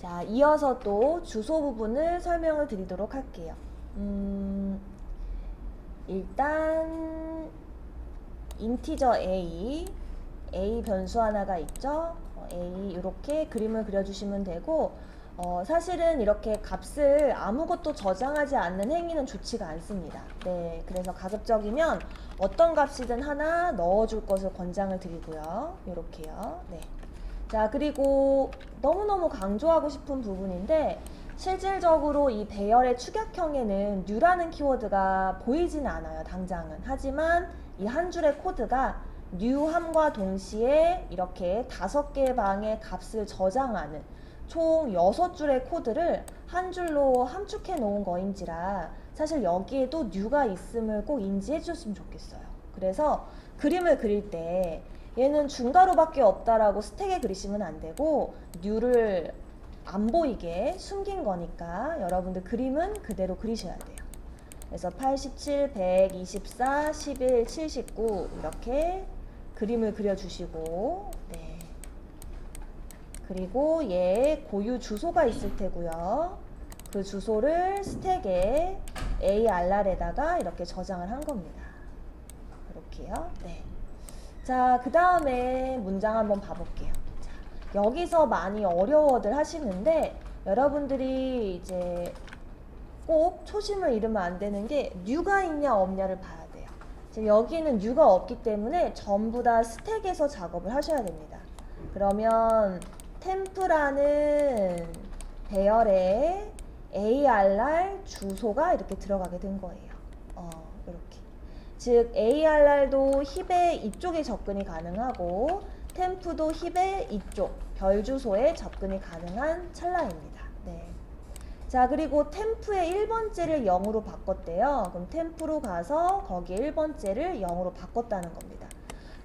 자, 이어서 또 주소 부분을 설명을 드리도록 할게요. 일단 인티저 A 변수 하나가 있죠. A 이렇게 그림을 그려주시면 되고, 사실은 이렇게 값을 아무것도 저장하지 않는 행위는 좋지가 않습니다. 네, 그래서 가급적이면 어떤 값이든 하나 넣어줄 것을 권장을 드리고요. 이렇게요. 네. 자, 그리고 너무너무 강조하고 싶은 부분인데, 실질적으로 이 배열의 축약형에는 new라는 키워드가 보이지는 않아요, 당장은. 하지만 이 한 줄의 코드가 new함과 동시에 이렇게 5개의 방의 값을 저장하는 총 6줄의 코드를 한 줄로 함축해 놓은 거인지라 사실 여기에도 new가 있음을 꼭 인지해 주셨으면 좋겠어요. 그래서 그림을 그릴 때 얘는 중괄호밖에 없다라고 스택에 그리시면 안 되고 new를 안 보이게 숨긴 거니까 여러분들 그림은 그대로 그리셔야 돼요. 그래서 87, 124, 11, 79 이렇게 그림을 그려주시고, 네. 그리고 얘 고유 주소가 있을 테고요. 그 주소를 스택에 ARR에다가 이렇게 저장을 한 겁니다. 이렇게요. 네. 자, 그 다음에 문장 한번 봐볼게요. 자, 여기서 많이 어려워들 하시는데 여러분들이 이제 꼭 초심을 잃으면 안 되는 게 new가 있냐 없냐를 봐야 돼요. 지금 여기는 new가 없기 때문에 전부 다 스택에서 작업을 하셔야 됩니다. 그러면 temp라는 배열에 ARR 주소가 이렇게 들어가게 된 거예요. 이렇게. 즉 ARR도 힙의 이쪽에 접근이 가능하고 temp도 힙의 이쪽 별 주소에 접근이 가능한 찰나입니다. 네. 자, 그리고 temp의 1번째를 0으로 바꿨대요. 그럼 temp로 가서 거기에 1번째를 0으로 바꿨다는 겁니다.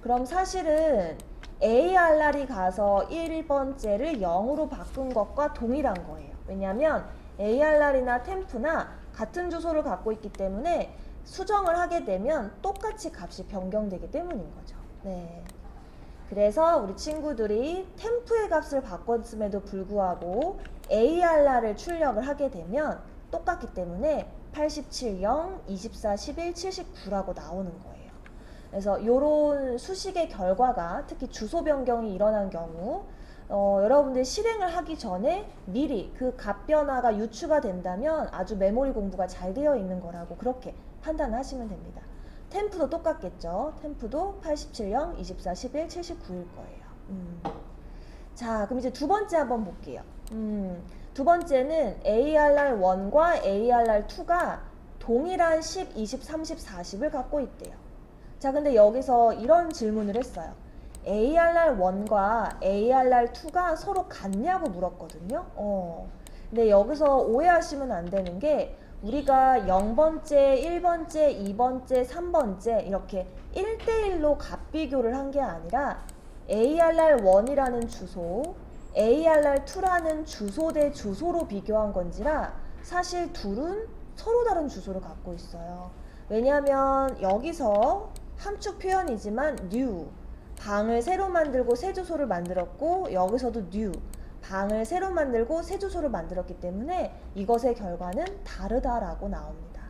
그럼 사실은 ARR이 가서 1번째를 0으로 바꾼 것과 동일한 거예요. 왜냐하면 ARR이나 temp나 같은 주소를 갖고 있기 때문에 수정을 하게 되면 똑같이 값이 변경되기 때문인 거죠. 네. 그래서 우리 친구들이 temp의 값을 바꿨음에도 불구하고 ARR을 출력을 하게 되면 똑같기 때문에 87, 0, 24, 11, 79라고 나오는 거예요. 그래서 이런 수식의 결과가 특히 주소 변경이 일어난 경우 여러분들 실행을 하기 전에 미리 그 값 변화가 유추가 된다면 아주 메모리 공부가 잘 되어 있는 거라고 그렇게 판단하시면 됩니다. temp도 똑같겠죠. temp도 87, 0, 24, 11, 79일 거예요. 자, 그럼 이제 두 번째 한번 볼게요. 두 번째는 ARR1과 ARR2가 동일한 10, 20, 30, 40을 갖고 있대요. 자, 근데 여기서 이런 질문을 했어요. ARR1과 ARR2가 서로 같냐고 물었거든요. 근데 여기서 오해하시면 안 되는 게 우리가 0번째, 1번째, 2번째, 3번째 이렇게 1대1로 값 비교를 한 게 아니라 ARR1이라는 주소, ARR2라는 주소 대 주소로 비교한 건지라 사실 둘은 서로 다른 주소를 갖고 있어요. 왜냐하면 여기서 함축 표현이지만 new, 방을 새로 만들고 새 주소를 만들었고 여기서도 new, 방을 새로 만들고 새 주소를 만들었기 때문에 이것의 결과는 다르다라고 나옵니다.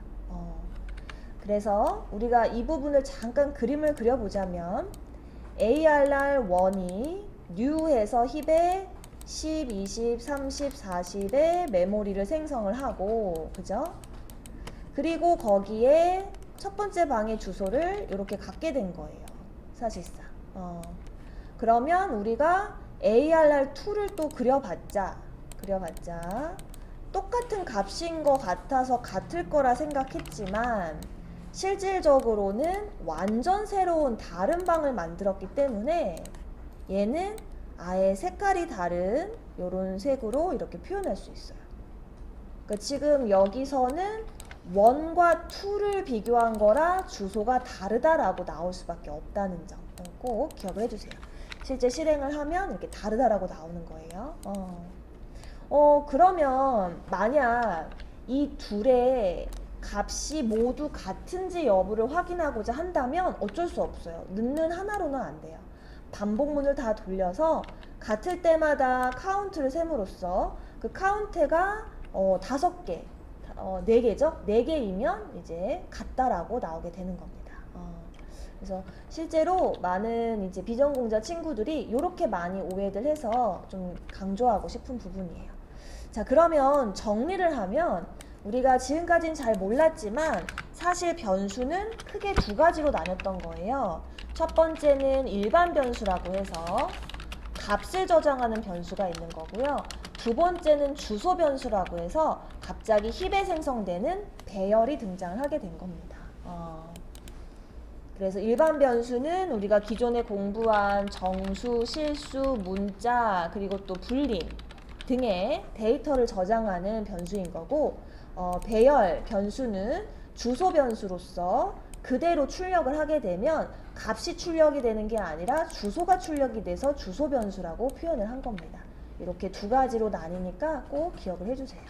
그래서 우리가 이 부분을 잠깐 그림을 그려보자면 ARR1이 new해서 힙에 10, 20, 30, 40의 메모리를 생성을 하고 그죠? 그리고 거기에 첫 번째 방의 주소를 이렇게 갖게 된 거예요. 사실상. 그러면 우리가 ARR2를 또 그려봤자 똑같은 값인 것 같아서 같을 거라 생각했지만 실질적으로는 완전 새로운 다른 방을 만들었기 때문에 얘는 아예 색깔이 다른 이런 색으로 이렇게 표현할 수 있어요. 그러니까 지금 여기서는 1과 2를 비교한 거라 주소가 다르다라고 나올 수밖에 없다는 점 꼭 기억을 해주세요. 실제 실행을 하면 이렇게 다르다라고 나오는 거예요. 그러면 만약 이 둘의 값이 모두 같은지 여부를 확인하고자 한다면 어쩔 수 없어요. 넣는 하나로는 안 돼요. 반복문을 다 돌려서 같을 때마다 카운트를 셈으로써 그 카운트가 5개, 4개죠? 4개이면 이제 같다라고 나오게 되는 겁니다. 그래서 실제로 많은 이제 비전공자 친구들이 이렇게 많이 오해를 해서 좀 강조하고 싶은 부분이에요. 자, 그러면 정리를 하면 우리가 지금까지는 잘 몰랐지만 사실 변수는 크게 두 가지로 나눴던 거예요. 첫 번째는 일반 변수라고 해서 값을 저장하는 변수가 있는 거고요. 두 번째는 주소 변수라고 해서 갑자기 힙에 생성되는 배열이 등장을 하게 된 겁니다. 그래서 일반 변수는 우리가 기존에 공부한 정수, 실수, 문자, 그리고 또 불림 등의 데이터를 저장하는 변수인 거고, 배열 변수는 주소 변수로서 그대로 출력을 하게 되면 값이 출력이 되는 게 아니라 주소가 출력이 돼서 주소 변수라고 표현을 한 겁니다. 이렇게 두 가지로 나뉘니까 꼭 기억을 해주세요.